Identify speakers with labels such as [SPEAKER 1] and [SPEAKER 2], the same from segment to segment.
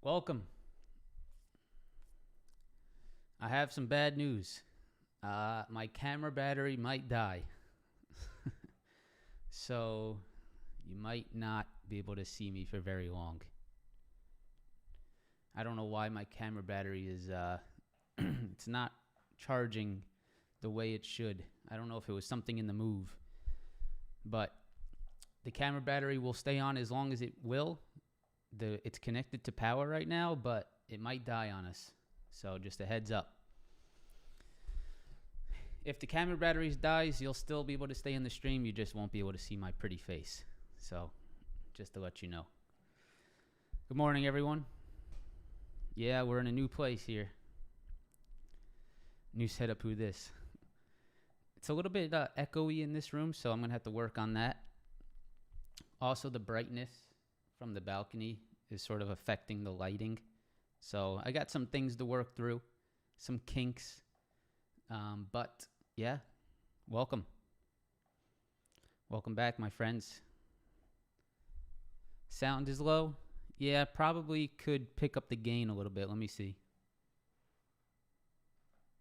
[SPEAKER 1] Welcome. I have some bad news. My camera battery might die. So you might not be able to see me for very long. I don't know why my camera battery is it's not charging the way it should. I don't know if it was something in the move. But the camera battery will stay on as long as it will. It's connected to power right now, but it might die on us. So just a heads up. If the camera battery dies, you'll still be able to stay in the stream. You just won't be able to see my pretty face. So just to let you know. Good morning, everyone. Yeah, we're in a new place here. New setup, who this? It's a little bit echoey in this room, so I'm going to have to work on that. Also, the brightness from the balcony is sort of affecting the lighting. So I got some things to work through, some kinks. But yeah, welcome. Welcome back, my friends. Sound is low. Yeah, probably could pick up the gain a little bit. Let me see.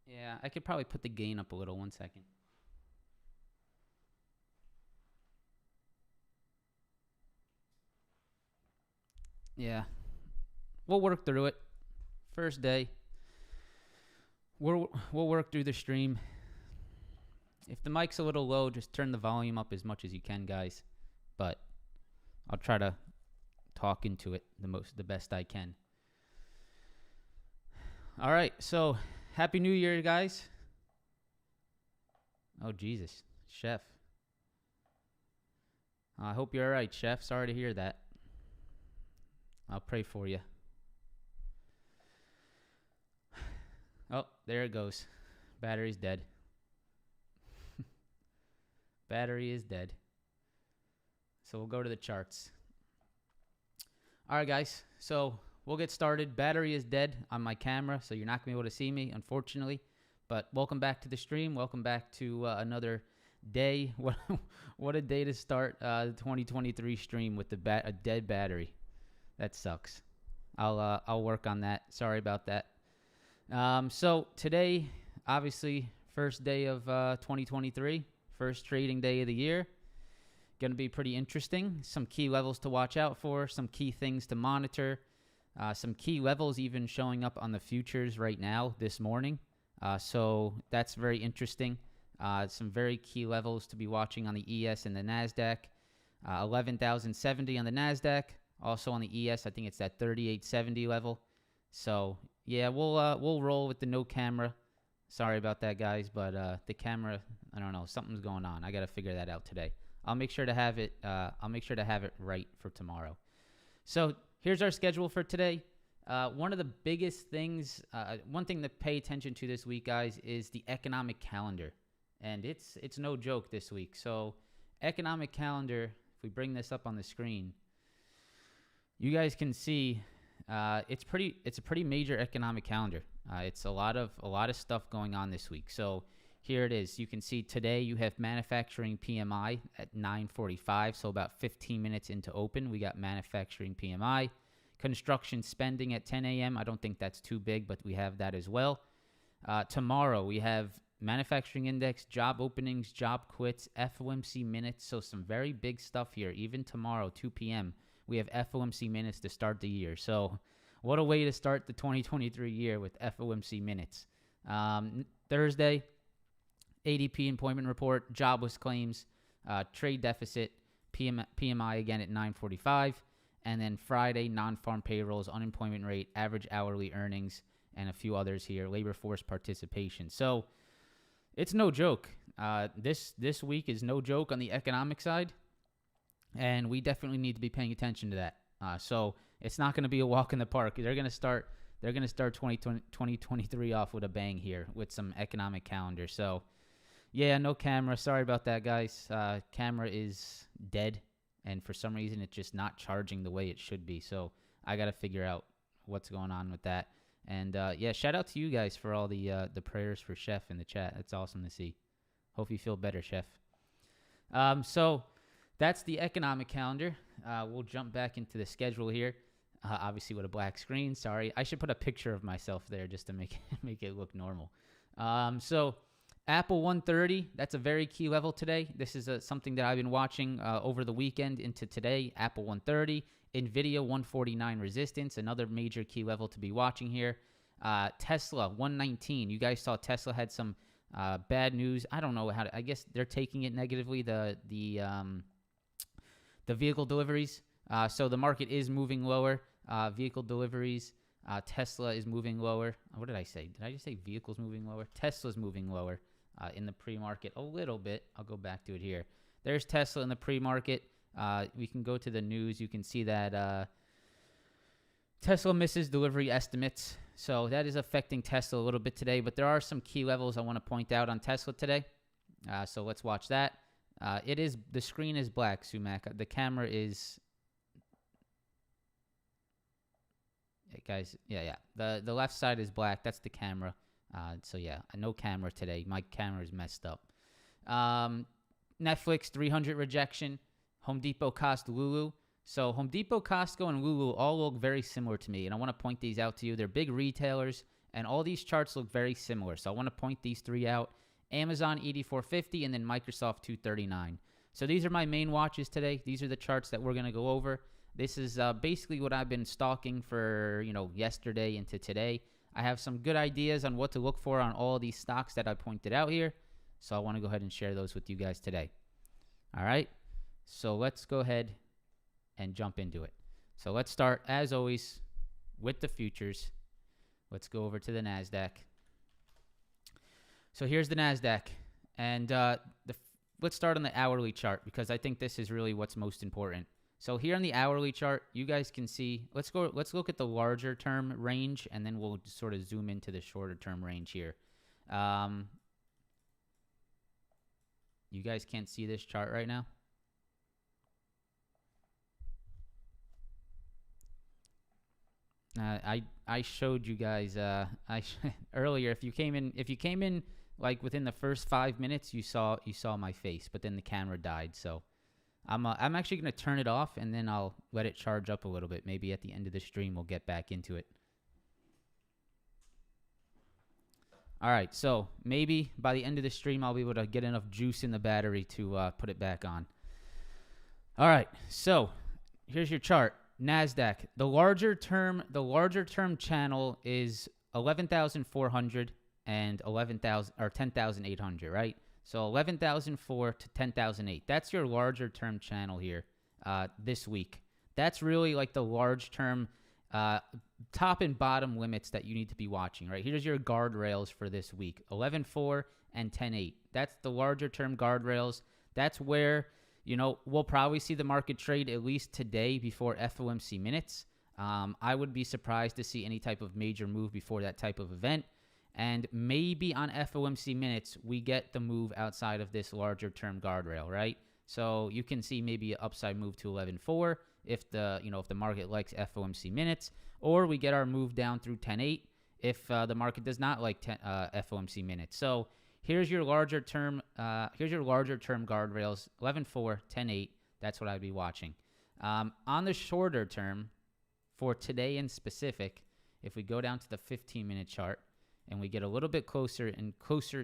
[SPEAKER 1] Yeah, I could probably put the gain up a little. 1 second. Yeah, we'll work through it. First day. We'll work through the stream. If the mic's a little low, just turn the volume up as much as you can, guys. But I'll try to talk into it the best I can. All right, so Happy New Year, guys. Oh, Jesus. Chef. I hope you're all right, Chef. Sorry to hear that. I'll pray for you. Oh, there it goes. Battery's dead. Battery is dead. So we'll go to the charts. All right, guys. So we'll get started. Battery is dead on my camera, so you're not going to be able to see me, unfortunately. But welcome back to the stream. Welcome back to another day. What a day to start the 2023 stream with a dead battery. That sucks. I'll work on that. Sorry about that. So today, obviously, first day of 2023, first trading day of the year. Going to be pretty interesting. Some key levels to watch out for, some key things to monitor, some key levels even showing up on the futures right now this morning. So that's very interesting. Some very key levels to be watching on the ES and the NASDAQ. 11,070 on the NASDAQ. Also on the ES, I think it's that 3870 level. So yeah, we'll roll with the no camera. Sorry about that, guys, but the camera, I don't know, something's going on. I got to figure that out today. I'll make sure to have it. I'll make sure to have it right for tomorrow. So here's our schedule for today. One of the biggest things, one thing to pay attention to this week, guys, is the economic calendar, and it's no joke this week. So economic calendar. If we bring this up on the screen, you guys can see it's a pretty major economic calendar. It's a lot of stuff going on this week. So here it is. You can see today you have manufacturing PMI at 9:45, so about 15 minutes into open, we got manufacturing PMI. Construction spending at 10 a.m. I don't think that's too big, but we have that as well. Tomorrow we have manufacturing index, job openings, job quits, FOMC minutes. So some very big stuff here. Even tomorrow, 2 p.m., we have FOMC minutes to start the year. So what a way to start the 2023 year with FOMC minutes. Thursday, ADP employment report, jobless claims, trade deficit, PMI again at 9:45. And then Friday, non-farm payrolls, unemployment rate, average hourly earnings, and a few others here, labor force participation. So it's no joke. This week is no joke on the economic side, and we definitely need to be paying attention to that. So it's not going to be a walk in the park. They're going to start 2023 off with a bang here with some economic calendar. So yeah, no camera. Sorry about that, guys. Camera is dead, and for some reason it's just not charging the way it should be. So I got to figure out what's going on with that. And yeah, shout out to you guys for all the prayers for Chef in the chat. That's awesome to see. Hope you feel better, Chef. So that's the economic calendar. We'll jump back into the schedule here. Obviously with a black screen. Sorry, I should put a picture of myself there just to make it look normal. So Apple 130, that's a very key level today. This is something that I've been watching over the weekend into today. Apple 130, NVIDIA 149 resistance, another major key level to be watching here. Tesla 119. You guys saw Tesla had some bad news. I don't know I guess they're taking it negatively. The vehicle deliveries. So the market is moving lower. Vehicle deliveries. Tesla is moving lower. What did I say? Did I just say vehicles moving lower? Tesla's moving lower in the pre-market a little bit. I'll go back to it here. There's Tesla in the pre-market. We can go to the news. You can see that Tesla misses delivery estimates. So that is affecting Tesla a little bit today. But there are some key levels I want to point out on Tesla today. So let's watch that. The screen is black, Sumac. The camera is... Hey guys, yeah. The left side is black. That's the camera. So yeah, no camera today. My camera is messed up. Netflix 300 rejection. Home Depot, Costco, Lulu. So Home Depot, Costco, and Lulu all look very similar to me, and I want to point these out to you. They're big retailers, and all these charts look very similar. So I want to point these three out. Amazon 8450, and then Microsoft 239. So these are my main watches today. These are the charts that we're going to go over. This is basically what I've been stalking for, yesterday into today. I have some good ideas on what to look for on all of these stocks that I pointed out here. So I want to go ahead and share those with you guys today. All right. So let's go ahead and jump into it. So let's start, as always, with the futures. Let's go over to the NASDAQ. So here's the NASDAQ. And let's start on the hourly chart, because I think this is really what's most important. So here on the hourly chart, you guys can see, let's look at the larger term range, and then we'll sort of zoom into the shorter term range here. You guys can't see this chart right now? I showed you guys earlier. If you came in like within the first 5 minutes, you saw my face, but then the camera died. So I'm actually gonna turn it off, and then I'll let it charge up a little bit. Maybe at the end of the stream we'll get back into it. All right, so maybe by the end of the stream I'll be able to get enough juice in the battery to put it back on. All right, so here's your chart. Nasdaq, the larger term channel is 11,400 and 11,000 or 10,800, right? So 11,004 to 10,008. That's your larger term channel here this week. That's really like the large term top and bottom limits that you need to be watching, right? Here's your guardrails for this week, 11.4 and 10.8. That's the larger term guardrails. That's where, we'll probably see the market trade at least today before FOMC minutes. I would be surprised to see any type of major move before that type of event. And maybe on FOMC minutes, we get the move outside of this larger term guardrail, right? So you can see maybe an upside move to 11.4 if the market likes FOMC minutes, or we get our move down through 10.8 if the market does not like FOMC minutes. So here's your larger term guardrails, 11.4, 10.8. That's what I'd be watching. On the shorter term, for today in specific, if we go down to the 15-minute chart and we get a little bit closer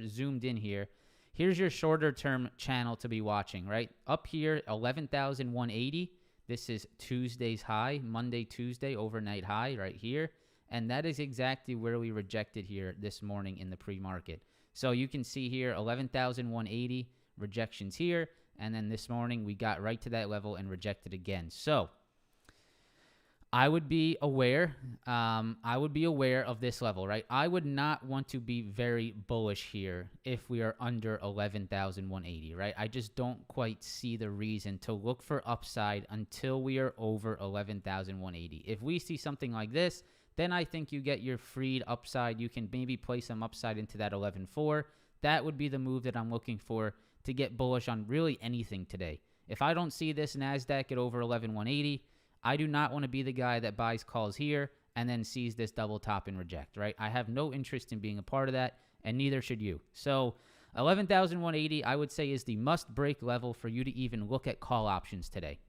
[SPEAKER 1] zoomed in here, here's your shorter term channel to be watching, right? Up here, 11,180. This is Tuesday's high, Monday, Tuesday, overnight high right here. And that is exactly where we rejected here this morning in the pre-market. So you can see here, 11,180 rejections here. And then this morning, we got right to that level and rejected again. So I would be aware. Of this level, right? I would not want to be very bullish here if we are under 11,180, right? I just don't quite see the reason to look for upside until we are over 11,180. If we see something like this, then I think you get your freed upside. You can maybe play some upside into that 11.4. That would be the move that I'm looking for to get bullish on really anything today. If I don't see this NASDAQ at over 11,180, I do not want to be the guy that buys calls here and then sees this double top and reject, right? I have no interest in being a part of that, and neither should you. So 11,180, I would say, is the must-break level for you to even look at call options today.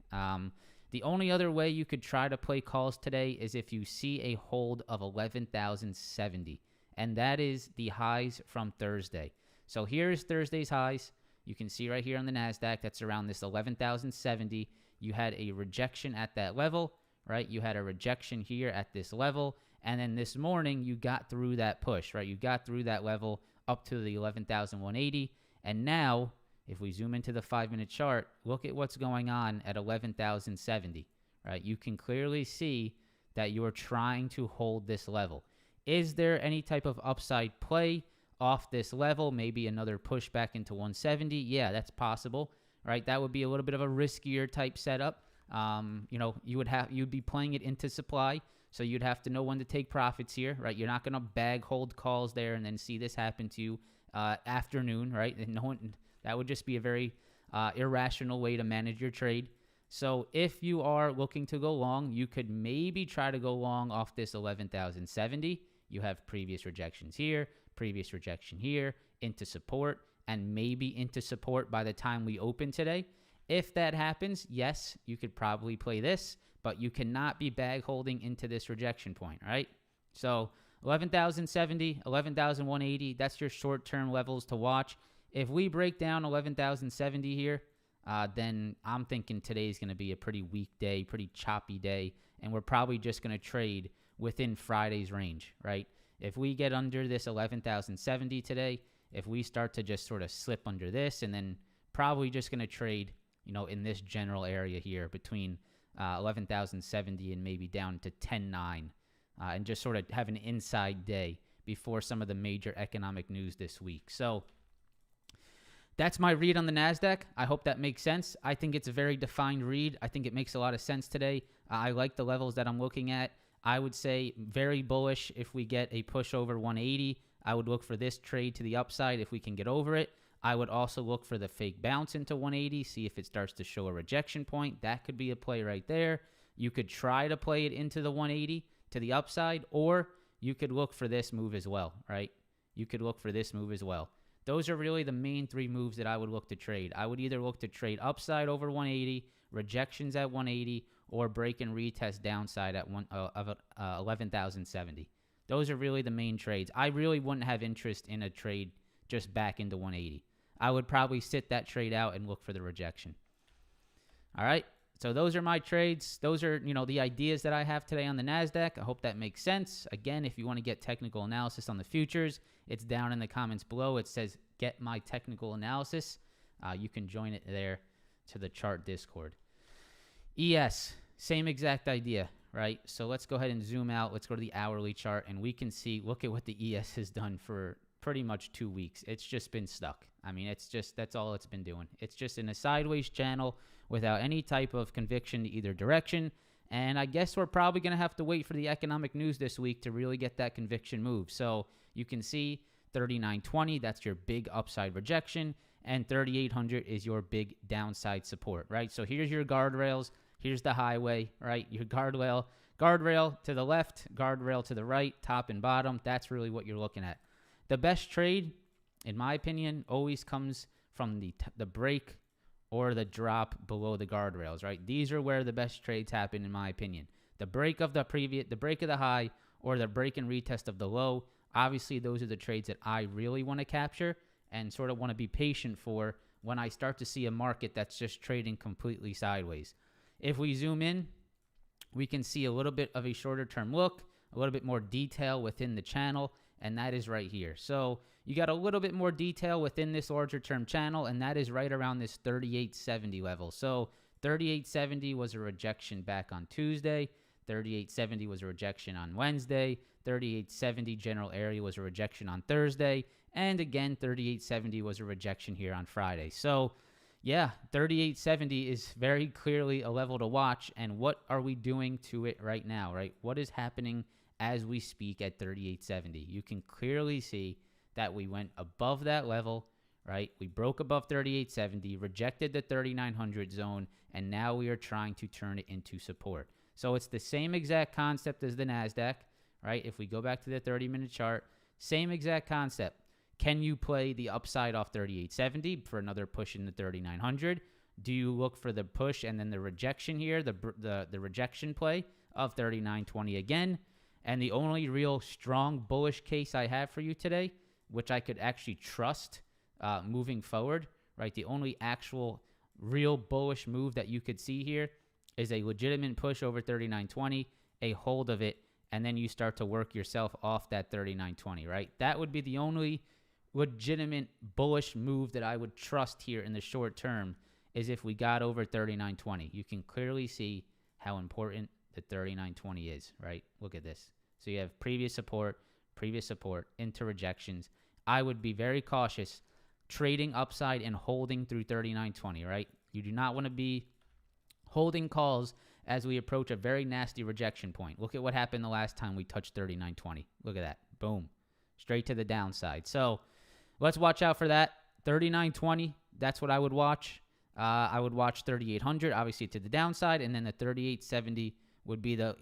[SPEAKER 1] The only other way you could try to play calls today is if you see a hold of 11,070, and that is the highs from Thursday. So here's Thursday's highs. You can see right here on the NASDAQ, that's around this 11,070. You had a rejection at that level, right? You had a rejection here at this level. And then this morning, you got through that push, right? You got through that level up to the 11,180. And now, if we zoom into the 5-minute chart, look at what's going on at 11,070, right? You can clearly see that you are trying to hold this level. Is there any type of upside play off this level? Maybe another push back into 170? Yeah, that's possible. Right, that would be a little bit of a riskier type setup. You'd be playing it into supply, so you'd have to know when to take profits here, right? You're not going to bag hold calls there and then see this happen to you afternoon, right? And that would just be a very irrational way to manage your trade. So if you are looking to go long, you could maybe try to go long off this 11,070. You have previous rejections here, previous rejection here, into support, and maybe into support by the time we open today. If that happens, yes, you could probably play this, but you cannot be bag holding into this rejection point, right? So 11,070, 11,180, that's your short-term levels to watch. If we break down 11,070 here, then I'm thinking today is going to be a pretty weak day, pretty choppy day, and we're probably just going to trade within Friday's range, right? If we get under this 11,070 today, if we start to just sort of slip under this, and then probably just going to trade, in this general area here between 11,070 and maybe down to 10.9, and just sort of have an inside day before some of the major economic news this week. So that's my read on the NASDAQ. I hope that makes sense. I think it's a very defined read. I think it makes a lot of sense today. I like the levels that I'm looking at. I would say very bullish if we get a push over 180. I would look for this trade to the upside if we can get over it. I would also look for the fake bounce into 180, see if it starts to show a rejection point. That could be a play right there. You could try to play it into the 180 to the upside, or you could look for this move as well, right? You could look for this move as well. Those are really the main three moves that I would look to trade. I would either look to trade upside over 180, rejections at 180, or break and retest downside at 11,070. Those are really the main trades. I really wouldn't have interest in a trade just back into 180. I would probably sit that trade out and look for the rejection. All right. So those are my trades. Those are, the ideas that I have today on the NASDAQ. I hope that makes sense. Again, if you want to get technical analysis on the futures, it's down in the comments below. It says, get my technical analysis. You can join it there to the chart Discord. ES, same exact idea, right? So let's go ahead and zoom out. Let's go to the hourly chart, and we can see, look at what the ES has done for pretty much 2 weeks. It's just been stuck. I mean, that's all it's been doing. It's just in a sideways channel without any type of conviction to either direction. And I guess we're probably going to have to wait for the economic news this week to really get that conviction move. So you can see 39.20, that's your big upside rejection, and 3,800 is your big downside support, right? So here's your guardrails. Here's the highway, right? Your guardrail to the left, guardrail to the right, top and bottom. That's really what you're looking at. The best trade, in my opinion, always comes from the break or the drop below the guardrails, right? These are where the best trades happen, in my opinion. The break of the break of the high, or the break and retest of the low. Obviously, those are the trades that I really want to capture and sort of want to be patient for when I start to see a market that's just trading completely sideways. If we zoom in, we can see a little bit of a shorter term look, a little bit more detail within the channel, and that is right here. So you got a little bit more detail within this larger term channel, and that is right around this 38.70 level. So 38.70 was a rejection back on Tuesday. 38.70 was a rejection on Wednesday. 38.70 general area was a rejection on Thursday. And again, 38.70 was a rejection here on Friday. So yeah, 38.70 is very clearly a level to watch. And what are we doing to it right now, right? What is happening as we speak at 38.70? You can clearly see that we went above that level, right? We broke above 38.70, rejected the 3,900 zone, and now we are trying to turn it into support. So it's the same exact concept as the NASDAQ, right? If we go back to the 30-minute chart, same exact concept. Can you play the upside off 38.70 for another push in the 3,900? Do you look for the push and then the rejection here, the rejection play of 39.20 again? And the only real strong bullish case I have for you today, which I could actually trust moving forward, right? The only actual real bullish move that you could see here is a legitimate push over 39.20, a hold of it, and then you start to work yourself off that 39.20, right? That would be the only legitimate bullish move that I would trust here in the short term, is if we got over 39.20. You can clearly see how important the 39.20 is, right? Look at this. So you have previous support into rejections. I would be very cautious trading upside and holding through 39.20, right? You do not want to be holding calls as we approach a very nasty rejection point. Look at what happened the last time we touched 39.20. Look at that. Boom. Straight to the downside. So let's watch out for that. 39.20, that's what I would watch. I would watch 3,800, obviously to the downside, and then the 38.70 would be the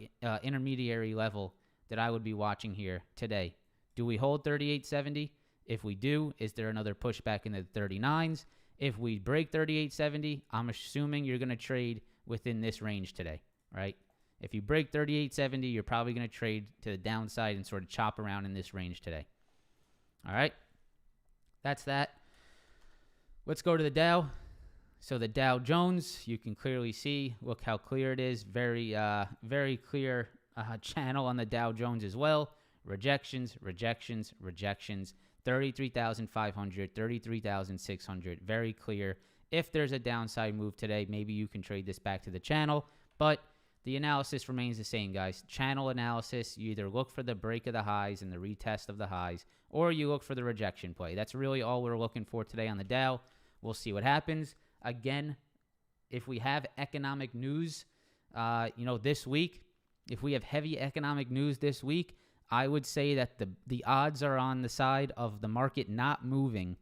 [SPEAKER 1] intermediary level that I would be watching here today. Do we hold 38.70? If we do, is there another pushback in the 39s? If we break 38.70, I'm assuming you're going to trade within this range today, right? If you break 38.70, you're probably going to trade to the downside and sort of chop around in this range today. All right, that's that. Let's go to the Dow. So the Dow Jones, you can clearly see, look how clear it is. Very, very clear channel on the Dow Jones as well. Rejections, rejections, rejections. 33,500, 33,600. Very clear. If there's a downside move today, maybe you can trade this back to the channel. But the analysis remains the same, guys. Channel analysis, you either look for the break of the highs and the retest of the highs, or you look for the rejection play. That's really all we're looking for today on the Dow. We'll see what happens. Again, if we have economic news, this week, if we have heavy economic news this week, I would say that the odds are on the side of the market not moving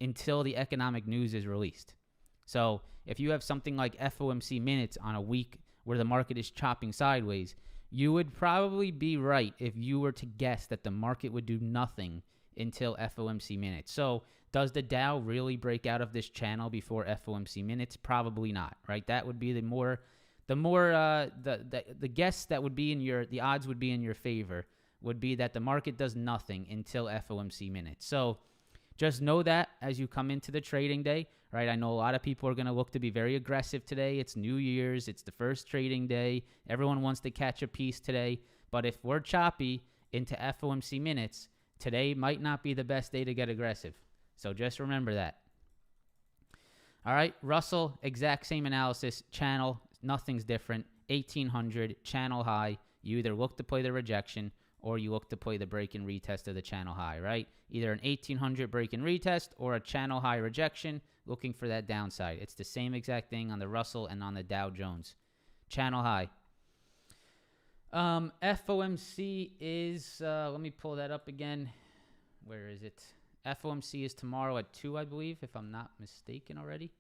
[SPEAKER 1] until the economic news is released. So if you have something like FOMC minutes on a week where the market is chopping sideways, you would probably be right if you were to guess that the market would do nothing until FOMC minutes. So does the Dow really break out of this channel before FOMC minutes? Probably not, right? That would be the guess that would be the odds would be in your favor would be that the market does nothing until FOMC minutes. So just know that as you come into the trading day, right? I know a lot of people are going to look to be very aggressive today. It's New Year's. It's the first trading day. Everyone wants to catch a piece today. But if we're choppy into FOMC minutes, today might not be the best day to get aggressive. So just remember that. All right, Russell, exact same analysis. Channel, nothing's different. 1800, channel high. You either look to play the rejection or you look to play the break and retest of the channel high, right? Either an 1800 break and retest or a channel high rejection, looking for that downside. It's the same exact thing on the Russell and on the Dow Jones. Channel high. FOMC is, let me pull that up again. Where is it? FOMC is tomorrow at 2, I believe, if I'm not mistaken already.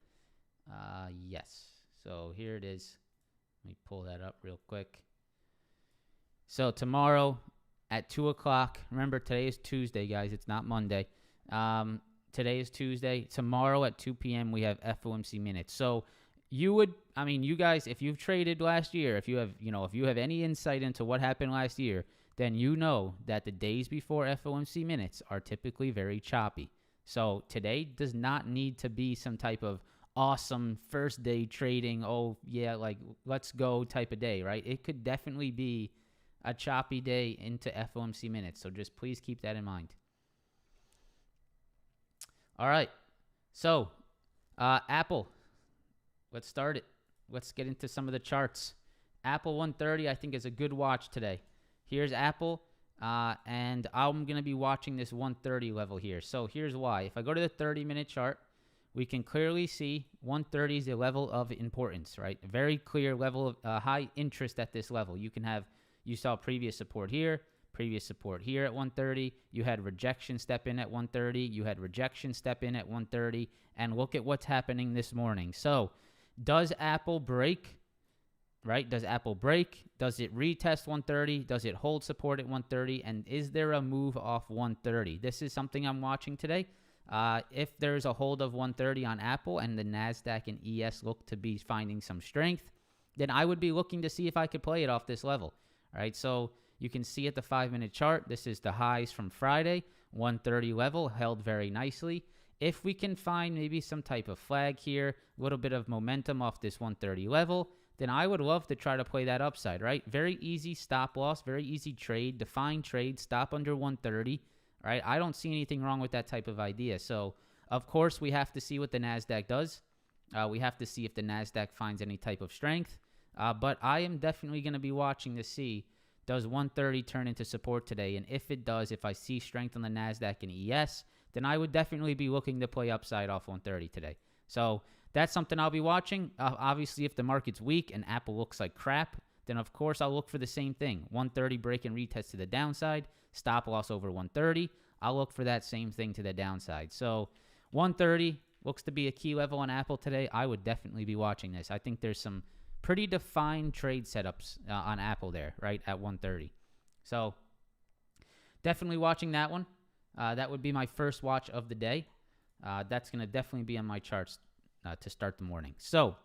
[SPEAKER 1] Yes. So here it is. Let me pull that up real quick. So tomorrow at 2 o'clock. Remember, today is Tuesday, guys. It's not Monday. Today is Tuesday. Tomorrow at 2 p.m. we have FOMC minutes. So you guys, if you've traded last year, if you have any insight into what happened last year, then you know that the days before FOMC minutes are typically very choppy. So today does not need to be some type of awesome first day trading, oh yeah, like let's go type of day, right? It could definitely be a choppy day into FOMC minutes. So just please keep that in mind. All right. So Apple, let's start it. Let's get into some of the charts. Apple 130, I think, is a good watch today. Here's Apple, and I'm going to be watching this 130 level here. So here's why. If I go to the 30-minute chart, we can clearly see 130 is a level of importance, right? A very clear level of high interest at this level. You saw previous support here at 130. You had rejection step in at 130. You had rejection step in at 130. And look at what's happening this morning. So does Apple break? Right? Does Apple break? Does it retest 130? Does it hold support at 130? And is there a move off 130? This is something I'm watching today. If there's a hold of 130 on Apple and the NASDAQ and ES look to be finding some strength, then I would be looking to see if I could play it off this level. All right, so you can see at the 5-minute chart, this is the highs from Friday, 130 level, held very nicely. If we can find maybe some type of flag here, a little bit of momentum off this 130 level, then I would love to try to play that upside, right? Very easy stop loss, very easy trade, defined trade, stop under 130, right? I don't see anything wrong with that type of idea. So, of course, we have to see what the NASDAQ does. We have to see if the NASDAQ finds any type of strength. But I am definitely going to be watching to see, does 130 turn into support today? And if it does, if I see strength on the NASDAQ and ES, then I would definitely be looking to play upside off 130 today. So that's something I'll be watching. Obviously, if the market's weak and Apple looks like crap, then of course I'll look for the same thing. 130 break and retest to the downside, stop loss over 130. I'll look for that same thing to the downside. So 130 looks to be a key level on Apple today. I would definitely be watching this. I think there's some pretty defined trade setups on Apple there, right, at 130. So definitely watching that one. That would be my first watch of the day. That's going to definitely be on my charts to start the morning. So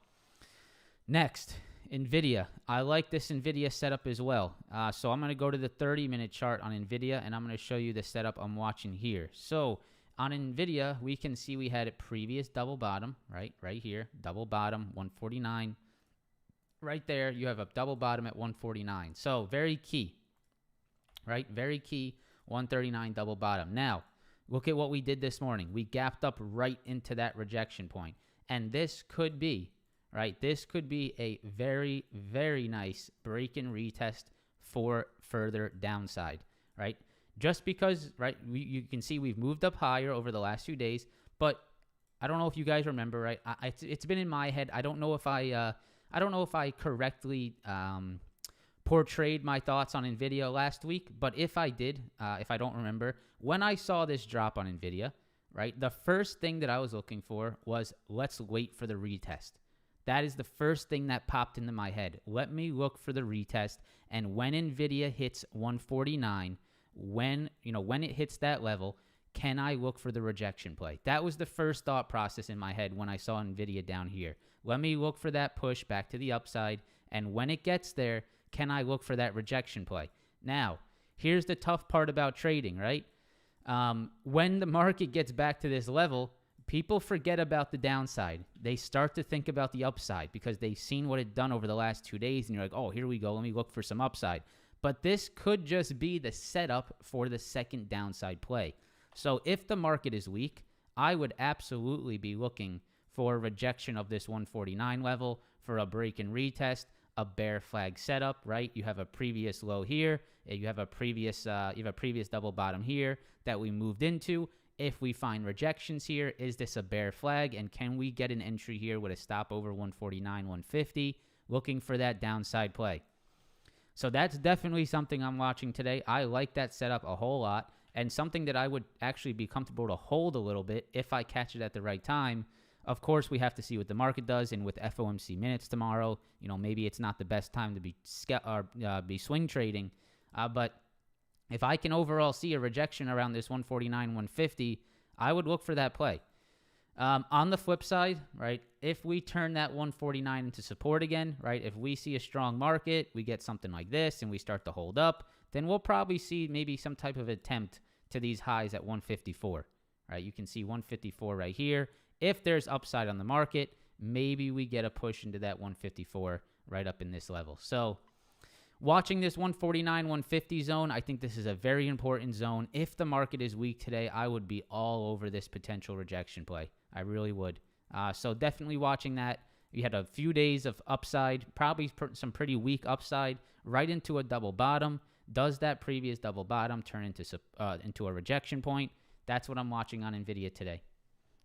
[SPEAKER 1] next, NVIDIA. I like this NVIDIA setup as well. So I'm going to go to the 30-minute chart on NVIDIA, and I'm going to show you the setup I'm watching here. So on NVIDIA, we can see we had a previous double bottom, right here, double bottom, 149. Right there, you have a double bottom at 149. So very key, right? Very key, 139 double bottom. Now, look at what we did this morning. We gapped up right into that rejection point. And this could be, right? This could be a very, very nice break and retest for further downside, right? Just because, right, you can see we've moved up higher over the last few days, but I don't know if you guys remember, right? It's been in my head. I don't know if I correctly portrayed my thoughts on NVIDIA last week, but if I did, if I don't remember, when I saw this drop on NVIDIA, right, the first thing that I was looking for was let's wait for the retest. That is the first thing that popped into my head. Let me look for the retest, and when NVIDIA hits 149, when it hits that level, can I look for the rejection play? That was the first thought process in my head when I saw NVIDIA down here. Let me look for that push back to the upside, and when it gets there, can I look for that rejection play? Now, here's the tough part about trading, right? When the market gets back to this level, people forget about the downside. They start to think about the upside because they've seen what it's done over the last 2 days, and you're like, oh, here we go. Let me look for some upside. But this could just be the setup for the second downside play. So if the market is weak, I would absolutely be looking for a rejection of this 149 level, for a break and retest, a bear flag setup, right? You have a previous low here. You have a previous double bottom here that we moved into. If we find rejections here, is this a bear flag? And can we get an entry here with a stop over 149, 150? Looking for that downside play. So that's definitely something I'm watching today. I like that setup a whole lot, and something that I would actually be comfortable to hold a little bit if I catch it at the right time. Of course, we have to see what the market does, and with FOMC minutes tomorrow, maybe it's not the best time to be swing trading. But if I can overall see a rejection around this 149, 150, I would look for that play. On the flip side, right, if we turn that 149 into support again, right, if we see a strong market, we get something like this, and we start to hold up, then we'll probably see maybe some type of attempt to these highs at 154, right? You can see 154 right here. If there's upside on the market, maybe we get a push into that 154 right up in this level. So watching this 149, 150 zone, I think this is a very important zone. If the market is weak today, I would be all over this potential rejection play. I really would. So definitely watching that. You had a few days of upside, probably some pretty weak upside, right into a double bottom. Does that previous double bottom turn into a rejection point? That's what I'm watching on NVIDIA today.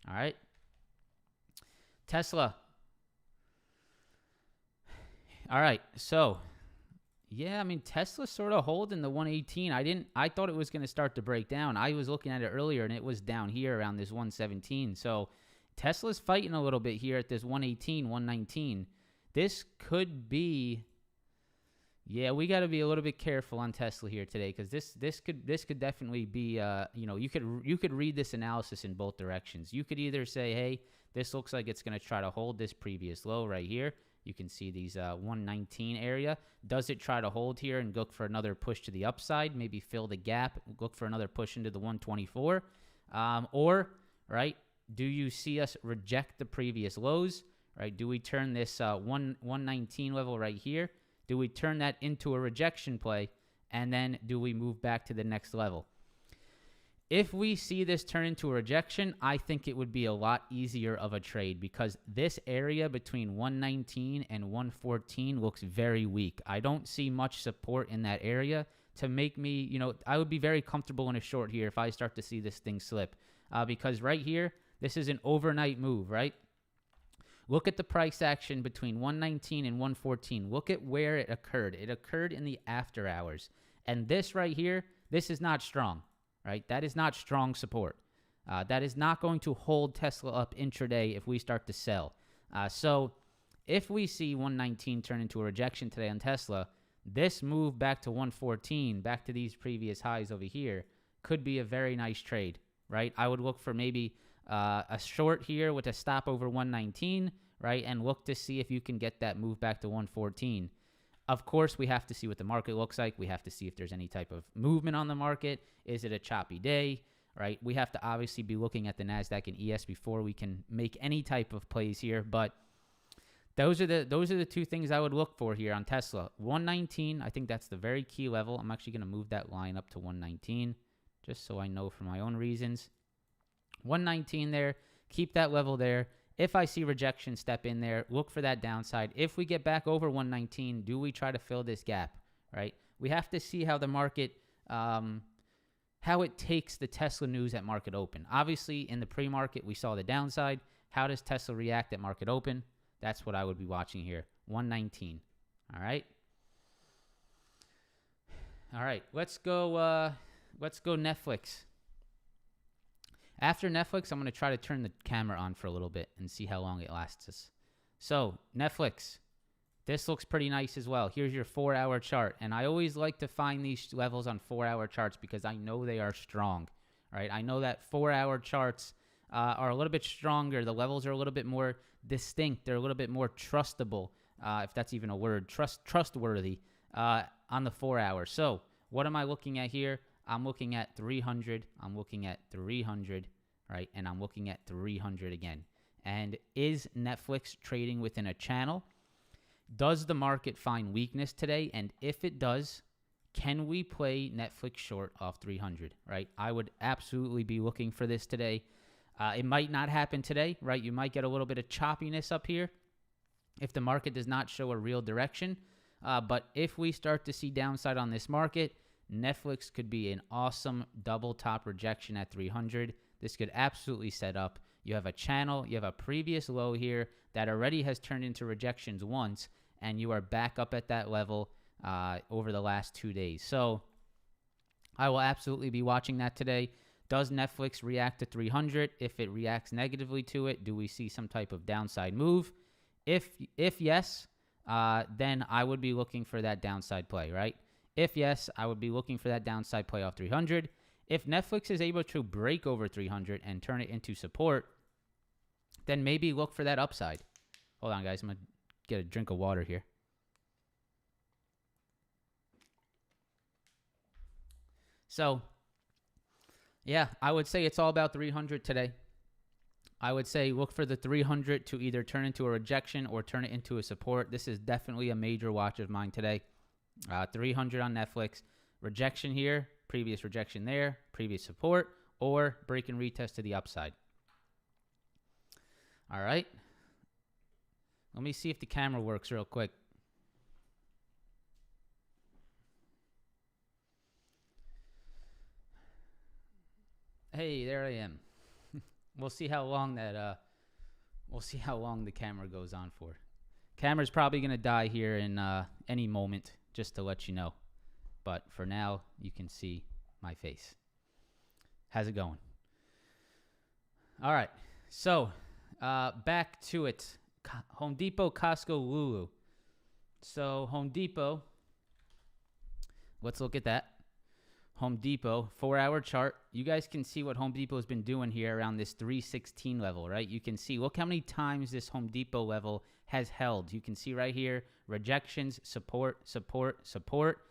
[SPEAKER 1] All right. Tesla. All right. So, yeah, I mean, Tesla's sort of holding the 118. I thought it was going to start to break down. I was looking at it earlier, and it was down here around this 117. So Tesla's fighting a little bit here at this 118, 119. This could be, yeah, we got to be a little bit careful on Tesla here today, because this could definitely be, you could read this analysis in both directions. You could either say, hey, this looks like it's going to try to hold this previous low right here. You can see these 119 area. Does it try to hold here and look for another push to the upside? Maybe fill the gap, look for another push into the 124? Or, right, do you see us reject the previous lows? Right? Do we turn this 119 level right here? Do we turn that into a rejection play? And then do we move back to the next level? If we see this turn into a rejection, I think it would be a lot easier of a trade, because this area between 119 and 114 looks very weak. I don't see much support in that area to make me, I would be very comfortable in a short here if I start to see this thing slip. Because right here, this is an overnight move, right? Look at the price action between 119 and 114. Look at where it occurred. It occurred in the after hours. And this right here, this is not strong. Right? That is not strong support. That is not going to hold Tesla up intraday if we start to sell. So if we see 119 turn into a rejection today on Tesla, this move back to 114, back to these previous highs over here, could be a very nice trade, right? I would look for maybe a short here with a stop over 119, right? And look to see if you can get that move back to 114. Of course, we have to see what the market looks like. We have to see if there's any type of movement on the market. Is it a choppy day, right? We have to obviously be looking at the NASDAQ and ES before we can make any type of plays here. But those are the two things I would look for here on Tesla. 119, I think that's the very key level. I'm actually going to move that line up to 119 just so I know for my own reasons. 119 there. Keep that level there. If I see rejection, step in there. Look for that downside. If we get back over 119, do we try to fill this gap, right? We have to see how the market, how it takes the Tesla news at market open. Obviously, in the pre-market, we saw the downside. How does Tesla react at market open? That's what I would be watching here. 119. All right. All right. Let's go Netflix. After Netflix, I'm going to try to turn the camera on for a little bit and see how long it lasts us. So, Netflix. This looks pretty nice as well. Here's your 4-hour chart. And I always like to find these levels on 4-hour charts because I know they are strong. Right? I know that 4-hour charts are a little bit stronger. The levels are a little bit more distinct. They're a little bit more trustable, if that's even a word, trustworthy on the 4-hour. So, what am I looking at here? I'm looking at 300. I'm looking at 300, right? And I'm looking at 300 again. And is Netflix trading within a channel? Does the market find weakness today? And if it does, can we play Netflix short off 300, right? I would absolutely be looking for this today. It might not happen today, right? You might get a little bit of choppiness up here if the market does not show a real direction. But if we start to see downside on this market, Netflix could be an awesome double top rejection at 300. This could absolutely set up. You have a channel, you have a previous low here that already has turned into rejections once, and you are back up at that level over the last 2 days. So I will absolutely be watching that today. Does Netflix react to 300? If it reacts negatively to it, do we see some type of downside move? If yes, then I would be looking for that downside play, right? If yes, I would be looking for that downside play off 300. If Netflix is able to break over 300 and turn it into support, then maybe look for that upside. Hold on, guys. I'm going to get a drink of water here. So, yeah, I would say it's all about 300 today. I would say look for the 300 to either turn into a rejection or turn it into a support. This is definitely a major watch of mine today. 300 on Netflix. Rejection here, previous rejection there, previous support, or break and retest to the upside. All right. Let me see if the camera works real quick. Hey, there I am. We'll see how long that we'll see how long the camera goes on for. Camera's probably going to die here in any moment, just to let you know. But for now, you can see my face. How's it going? All right. So, back to it. Home Depot, Costco, Lulu. So, Home Depot, let's look at that. Home Depot, 4-hour chart. You guys can see what Home Depot has been doing here around this 316 level, right? You can see, look how many times this Home Depot level has held. You can see right here, rejections, support, support, support.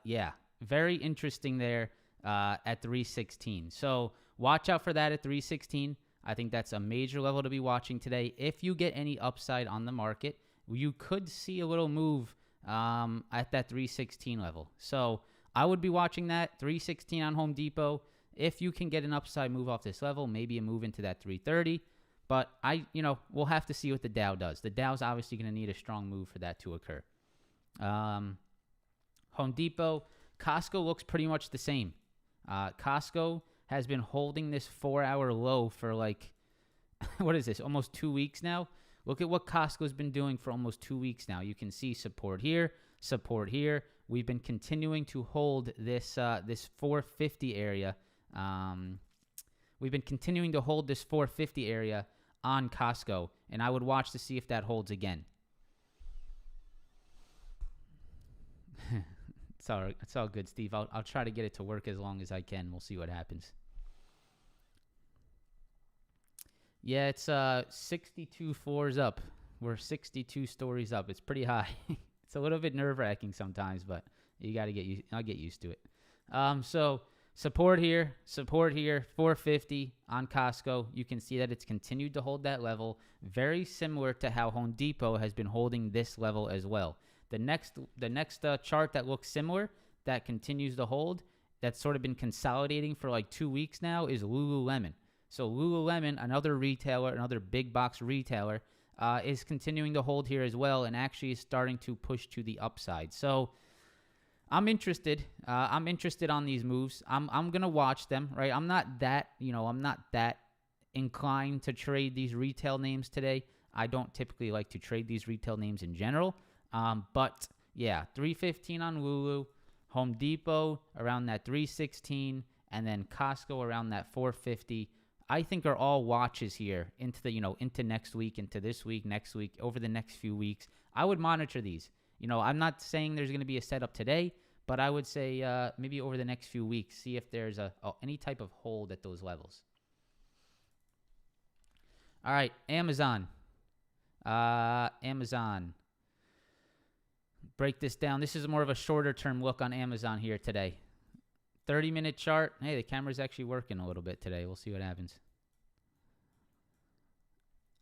[SPEAKER 1] Yeah, very interesting there at 316. So watch out for that at 316. I think that's a major level to be watching today. If you get any upside on the market, you could see a little move at that 316 level. So I would be watching that 316 on Home Depot. If you can get an upside move off this level, maybe a move into that 330. But we'll have to see what the Dow does. The Dow's obviously going to need a strong move for that to occur. Home Depot, Costco looks pretty much the same. Costco has been holding this 4-hour low for what is this, almost 2 weeks now? Look at what Costco's been doing for almost 2 weeks now. You can see support here, support here. We've been continuing to hold this 450 area. We've been continuing to hold this 450 area on Costco, and I would watch to see if that holds again. It's all good, Steve. I'll try to get it to work as long as I can. We'll see what happens. Yeah, it's 62 floors up. We're 62 stories up. It's pretty high. It's a little bit nerve-wracking sometimes, but I'll get used to it. So support here, 450 on Costco. You can see that it's continued to hold that level, very similar to how Home Depot has been holding this level as well. The next chart that looks similar, that continues to hold, that's sort of been consolidating for 2 weeks now, is Lululemon. So Lululemon, another retailer, another big box retailer, is continuing to hold here as well, and actually is starting to push to the upside. So I'm interested. I'm interested on these moves. I'm gonna watch them. Right. I'm not that inclined to trade these retail names today. I don't typically like to trade these retail names in general. But yeah, 315 on Lulu, Home Depot around that 316, and then Costco around that 450. I think are all watches here into into next week, into this week, next week, over the next few weeks. I would monitor these. I'm not saying there's going to be a setup today, but I would say maybe over the next few weeks, see if there's any type of hold at those levels. All right, Amazon. Amazon. Break this down. This is more of a shorter term look on Amazon here today. 30-minute chart. Hey, the camera's actually working a little bit today. We'll see what happens.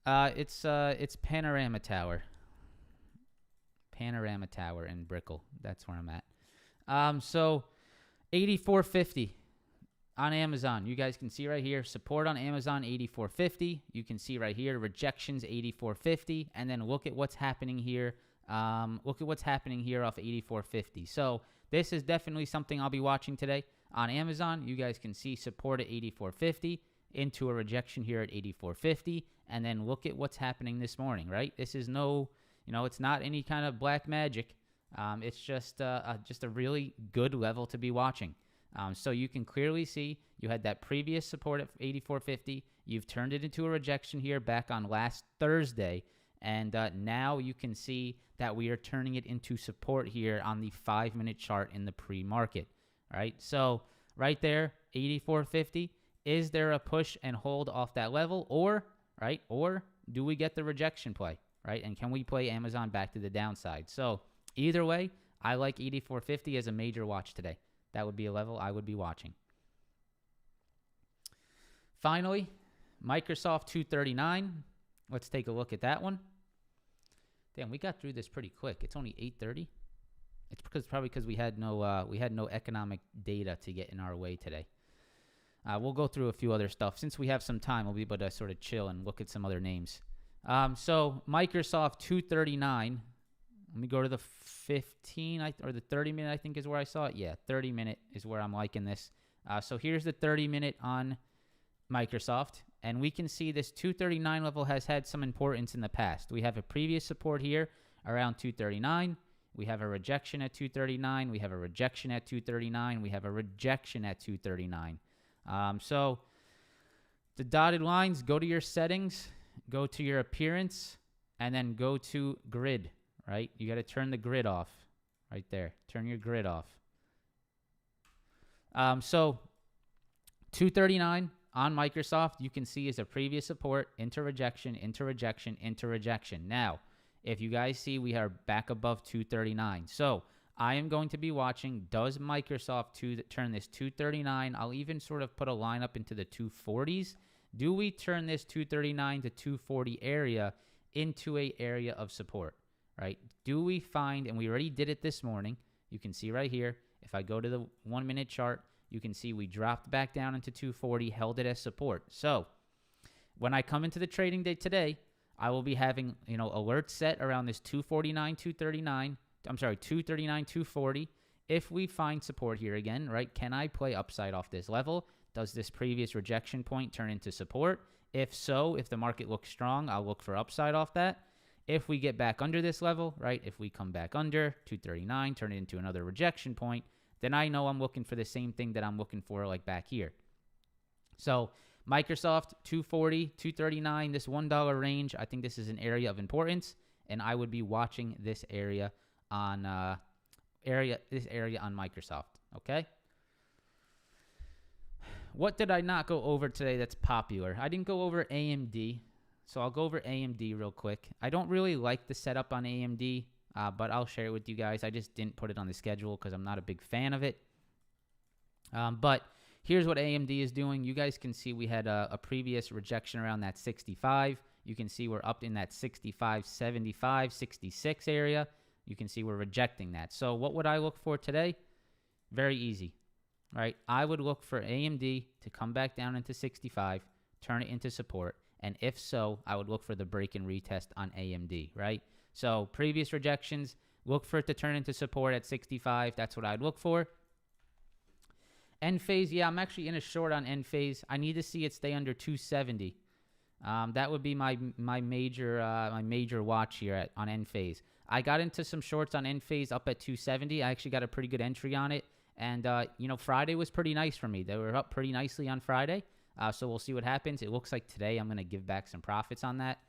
[SPEAKER 1] It's Panorama Tower. Panorama Tower in Brickell. That's where I'm at. So 84.50 on Amazon. You guys can see right here, support on Amazon 84.50. You can see right here, rejections 84.50, and then look at what's happening here. Look at what's happening here off 84.50. So this is definitely something I'll be watching today on Amazon. You guys can see support at 84.50 into a rejection here at 84.50, and then look at what's happening this morning. Right? This is no, it's not any kind of black magic. It's just a really good level to be watching. So you can clearly see you had that previous support at 84.50. You've turned it into a rejection here back on last Thursday. And now you can see that we are turning it into support here on the 5-minute chart in the pre-market. All right. So right there, 84.50. Is there a push and hold off that level? Or do we get the rejection play? Right. And can we play Amazon back to the downside? So either way, I like 84.50 as a major watch today. That would be a level I would be watching. Finally, Microsoft 239. Let's take a look at that one. Damn, we got through this pretty quick. It's only 8:30. It's probably because we had no economic data to get in our way today. We'll go through a few other stuff. Since we have some time, we'll be able to sort of chill and look at some other names. So Microsoft 239. Let me go to the 15 or the 30-minute, I think is where I saw it. Yeah, 30-minute is where I'm liking this. So here's the 30-minute on Microsoft. And we can see this 239 level has had some importance in the past. We have a previous support here around 239. We have a rejection at 239. We have a rejection at 239. We have a rejection at 239. So the dotted lines, go to your settings, go to your appearance, and then go to grid. Right? You got to turn the grid off right there. Turn your grid off. So 239 on Microsoft, you can see is a previous support into rejection, into rejection, into rejection. Now, if you guys see, we are back above 239. So I am going to be watching, does Microsoft turn this 239? I'll even sort of put a line up into the 240s. Do we turn this 239 to 240 area into a area of support? Right? Do we find, and we already did it this morning, you can see right here, if I go to the 1-minute chart, you can see we dropped back down into 240, held it as support. So when I come into the trading day today, I will be having, alerts set around this 239, 239, 240. If we find support here again, right, can I play upside off this level? Does this previous rejection point turn into support? If so, if the market looks strong, I'll look for upside off that. If we get back under this level, right, if we come back under 239, turn it into another rejection point, then I know I'm looking for the same thing that I'm looking for like back here. So Microsoft 240, 239, this $1 range, I think this is an area of importance, and I would be watching this area on Microsoft. Okay. What did I not go over today that's popular? I didn't go over AMD. So I'll go over AMD real quick. I don't really like the setup on AMD, but I'll share it with you guys. I just didn't put it on the schedule because I'm not a big fan of it. But here's what AMD is doing. You guys can see we had a previous rejection around that 65. You can see we're up in that 65, 75, 66 area. You can see we're rejecting that. So what would I look for today? Very easy, right? I would look for AMD to come back down into 65, turn it into support. And if so, I would look for the break and retest on AMD, right? So previous rejections, look for it to turn into support at 65. That's what I'd look for. Enphase, yeah, I'm actually in a short on Enphase. I need to see it stay under 270. That would be my major watch here on Enphase. I got into some shorts on Enphase up at 270. I actually got a pretty good entry on it. And, Friday was pretty nice for me. They were up pretty nicely on Friday. So we'll see what happens. It looks like today I'm going to give back some profits on that.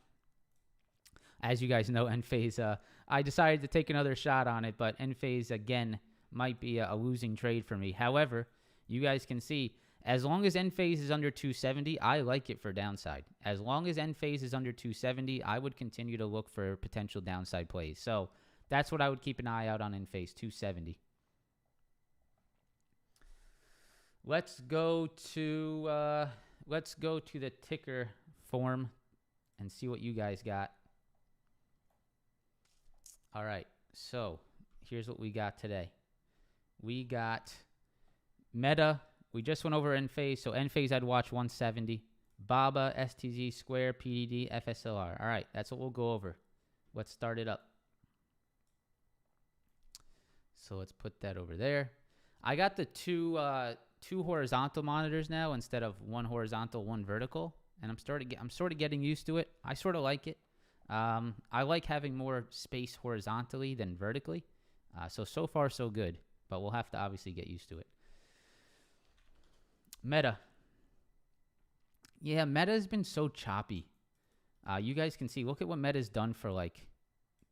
[SPEAKER 1] As you guys know, Enphase, I decided to take another shot on it, but Enphase, again, might be a losing trade for me. However, you guys can see, as long as Enphase is under 270, I like it for downside. As long as Enphase is under 270, I would continue to look for potential downside plays. So that's what I would keep an eye out on Enphase, 270. Let's go to the ticker form and see what you guys got. All right, so here's what we got today. We got Meta. We just went over Enphase. So Enphase, I'd watch 170. BABA, STZ, Square, PDD, FSLR. All right, that's what we'll go over. Let's start it up. So let's put that over there. I got the two horizontal monitors now instead of one horizontal, one vertical, and I'm sort of getting used to it. I sort of like it. I like having more space horizontally than vertically. So far so good, but we'll have to obviously get used to it. Meta. Yeah, Meta has been so choppy. You guys can see, look at what Meta's done for like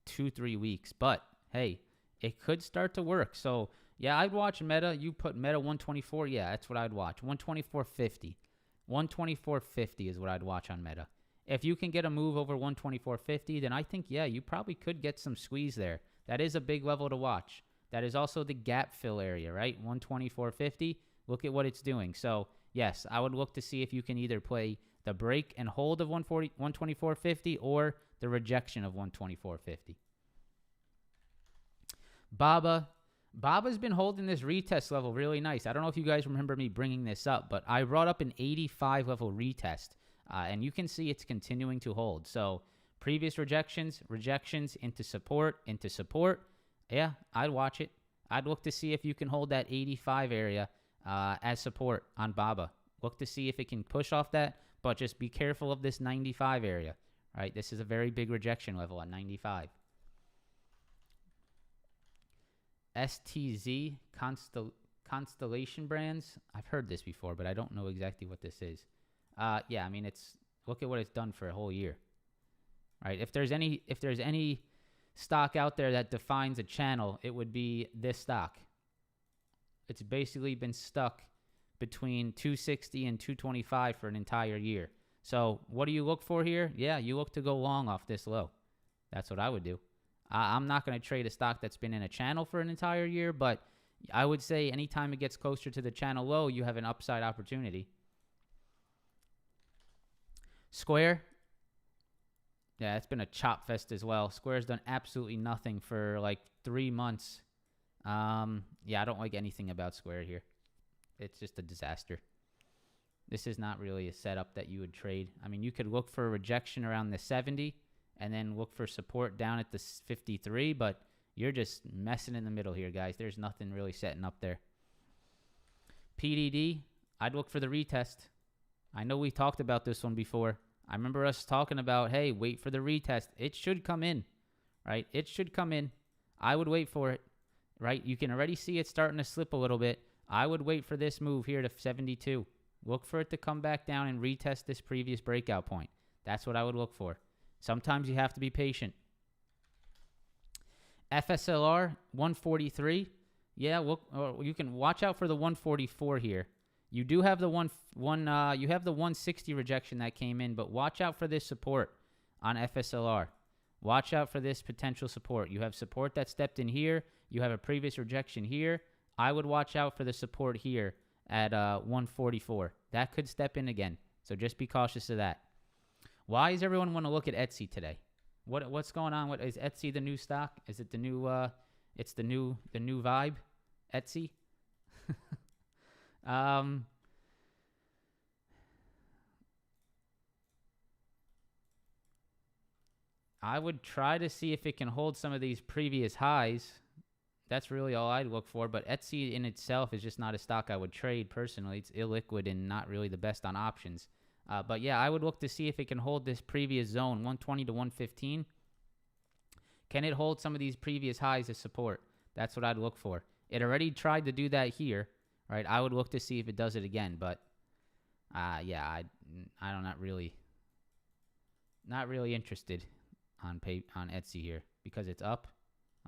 [SPEAKER 1] 2-3 weeks. But hey, it could start to work. So yeah, I'd watch Meta. You put Meta 124. Yeah, that's what I'd watch. 124.50. 124.50 is what I'd watch on Meta. If you can get a move over 124.50, then I think, yeah, you probably could get some squeeze there. That is a big level to watch. That is also the gap fill area, right? 124.50. Look at what it's doing. So yes, I would look to see if you can either play the break and hold of 124.50 or the rejection of 124.50. Baba's been holding this retest level really nice. I don't know if you guys remember me bringing this up, but I brought up an 85 level retest, and you can see it's continuing to hold. So previous rejections into support. Yeah, I'd watch it. I'd look to see if you can hold that 85 area as support on Baba. Look to see if it can push off that, but just be careful of this 95 area, right? This is a very big rejection level on 95. STZ, Constellation Brands. I've heard this before, but I don't know exactly what this is. Yeah, I mean, look at what it's done for a whole year, right? If there's any stock out there that defines a channel, it would be this stock. It's basically been stuck between 260 and 225 for an entire year. So what do you look for here? Yeah, you look to go long off this low. That's what I would do. I'm not going to trade a stock that's been in a channel for an entire year, but I would say anytime it gets closer to the channel low, you have an upside opportunity. Square. Yeah, it's been a chop fest as well. Square's done absolutely nothing for like 3 months. Yeah, I don't like anything about Square here. It's just a disaster. This is not really a setup that you would trade. I mean, you could look for a rejection around the 70 and then look for support down at the 53, but you're just messing in the middle here, guys. There's nothing really setting up there. PDD, I'd look for the retest. I know we talked about this one before. I remember us talking about, hey, wait for the retest. It should come in, right? It should come in. I would wait for it, right? You can already see it starting to slip a little bit. I would wait for this move here to 72. Look for it to come back down and retest this previous breakout point. That's what I would look for. Sometimes you have to be patient. FSLR 143. Yeah, look, you can watch out for the 144 here. You do have the you have the 160 rejection that came in, but watch out for this support on FSLR. Watch out for this potential support. You have support that stepped in here. You have a previous rejection here. I would watch out for the support here at 144. That could step in again. So just be cautious of that. Why does everyone want to look at Etsy today? What's going on? What is Etsy the new stock? Is it the new it's the new vibe? Etsy? I would try to see if it can hold some of these previous highs. That's really all I'd look for. But Etsy in itself is just not a stock I would trade personally. It's illiquid and not really the best on options. But yeah, I would look to see if it can hold this previous zone, 120 to 115. Can it hold some of these previous highs as support? That's what I'd look for. It already tried to do that here, right? I would look to see if it does it again. But yeah, I'm not really interested on Etsy here because it's up.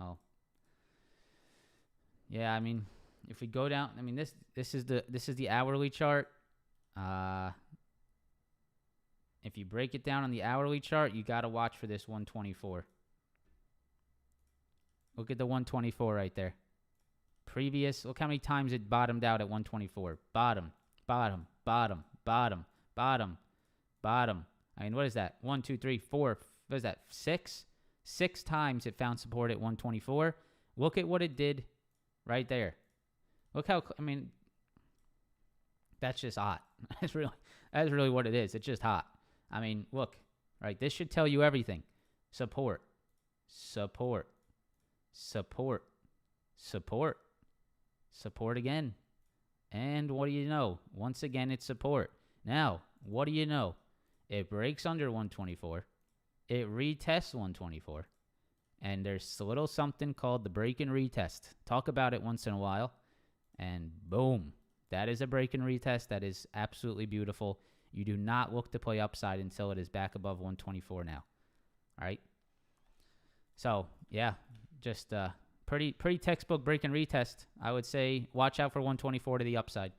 [SPEAKER 1] Oh. Yeah, I mean, if we go down, I mean this is the hourly chart. If you break it down on the hourly chart, you got to watch for this 124. Look at the 124 right there. Previous, look how many times it bottomed out at 124. Bottom, bottom, bottom, bottom, bottom, bottom. I mean, what is that? 1, 2, 3, 4. What is that? 6? 6 times it found support at 124. Look at what it did right there. Look how, I mean, that's just hot. That's really what it is. It's just hot. I mean, look, right? This should tell you everything. Support, support, support, support, support again. And what do you know? Once again, it's support. Now, what do you know? It breaks under 124. It retests 124. And there's a little something called the break and retest. Talk about it once in a while. And boom, that is a break and retest. That is absolutely beautiful. You do not look to play upside until it is back above 124 now. All right. So, yeah, just pretty textbook break and retest. I would say watch out for 124 to the upside.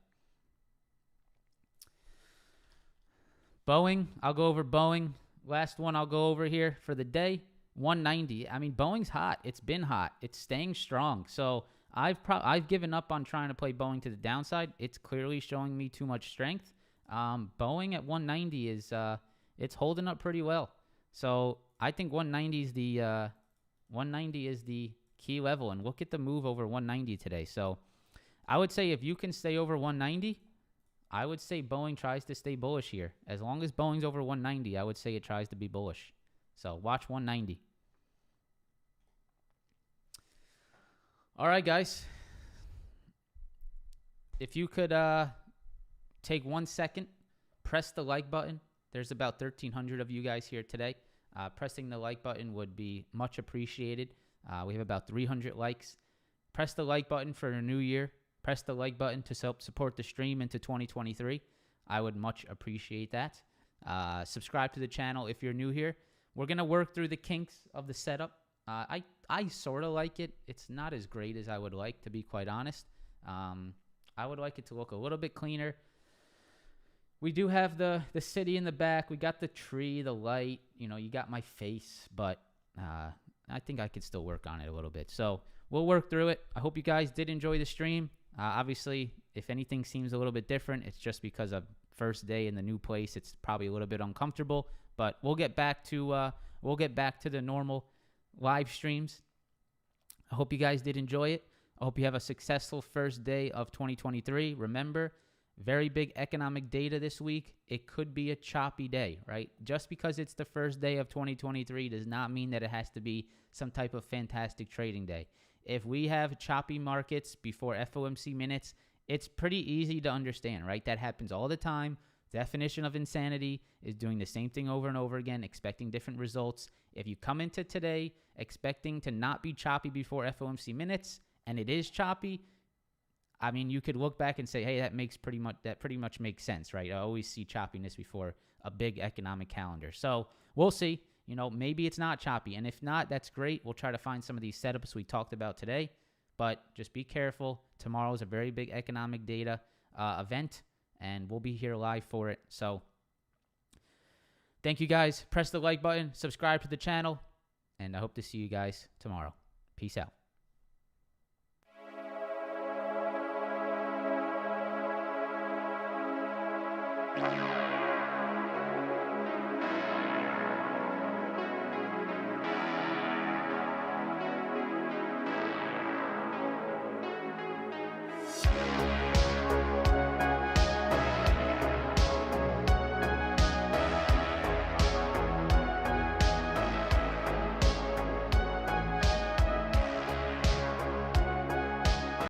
[SPEAKER 1] Boeing, I'll go over Boeing. Last one I'll go over here for the day, 190. I mean, Boeing's hot. It's been hot. It's staying strong. So I've given up on trying to play Boeing to the downside. It's clearly showing me too much strength. Boeing at 190 is it's holding up pretty well. So I think 190 is the key level, and look at the move over 190 today. So I would say if you can stay over 190, I would say Boeing tries to stay bullish here. As long as Boeing's over 190, I would say it tries to be bullish. So watch 190. All right, guys. If you could take 1 second, press the like button. There's about 1,300 of you guys here today. Pressing the like button would be much appreciated. We have about 300 likes. Press the like button for a new year. Press the like button to help support the stream into 2023. I would much appreciate that. Subscribe to the channel if you're new here. We're going to work through the kinks of the setup. I sort of like it. It's not as great as I would like, to be quite honest. I would like it to look a little bit cleaner. We do have the city in the back. We got the tree, the light. You know, you got my face. But I think I could still work on it a little bit. So we'll work through it. I hope you guys did enjoy the stream. Obviously, if anything seems a little bit different, it's just because of first day in the new place. It's probably a little bit uncomfortable, but we'll get back to the normal live streams. I hope you guys did enjoy it. I hope you have a successful first day of 2023. Remember, very big economic data this week. It could be a choppy day, right? Just because it's the first day of 2023 does not mean that it has to be some type of fantastic trading day. If we have choppy markets before FOMC minutes, it's pretty easy to understand, right? That happens all the time. Definition of insanity is doing the same thing over and over again, expecting different results. If you come into today expecting to not be choppy before FOMC minutes, and it is choppy, I mean, you could look back and say, hey, that pretty much makes sense, right? I always see choppiness before a big economic calendar. So we'll see. You know, maybe it's not choppy. And if not, that's great. We'll try to find some of these setups we talked about today. But just be careful. Tomorrow is a very big economic data event, and we'll be here live for it. So thank you, guys. Press the like button. Subscribe to the channel. And I hope to see you guys tomorrow. Peace out.
[SPEAKER 2] Bye.